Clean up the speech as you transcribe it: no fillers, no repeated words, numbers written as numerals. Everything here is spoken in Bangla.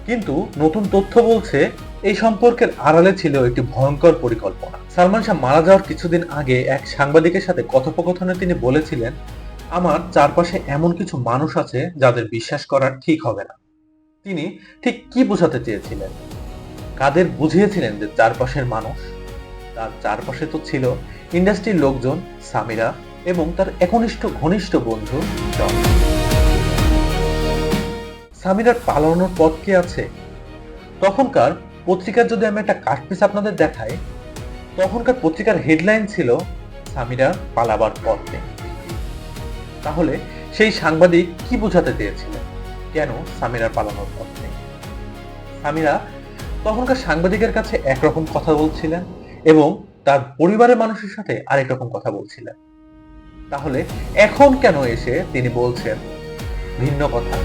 কিন্তু নতুন তথ্য বলছে এই সম্পর্কের আড়ালে ছিল একটি ভয়ঙ্কর পরিকল্পনা। সালমান শাহ মারা যাওয়ার কিছুদিন আগে এক সাংবাদিকের সাথে কথোপকথনে তিনি বলেছিলেন, আমার চারপাশে এমন কিছু মানুষ আছে যাদের বিশ্বাস করা ঠিক হবে না। তিনি ঠিক কি বোঝাতে চেয়েছিলেন? কাদের বুঝিয়েছিলেন যে চারপাশের মানুষ? তার চারপাশে তো ছিল ইন্ডাস্ট্রির লোকজন, সামিরা এবং তার একনিষ্ঠ ঘনিষ্ঠ বন্ধু জন। সামিরার পালানোর পথ কি আছে? তখনকার পত্রিকার যদি আমি একটা কাটপিস আপনাদের দেখাই, তখনকার পত্রিকার হেডলাইন ছিল সামিরার পালাবার পথ নেই। তাহলে সেই সাংবাদিক কি বোঝাতে চেয়েছিলেন? কেন সামিরার পালানোর পথ নেই? সামিরা তখনকার সাংবাদিকের কাছে একরকম কথা বলছিলেন এবং তার পরিবারের মানুষের সাথে আরেক রকম কথা বলছিলেন। তাহলে এখন কেন এসে তিনি বলছেন ভিন্ন কথা?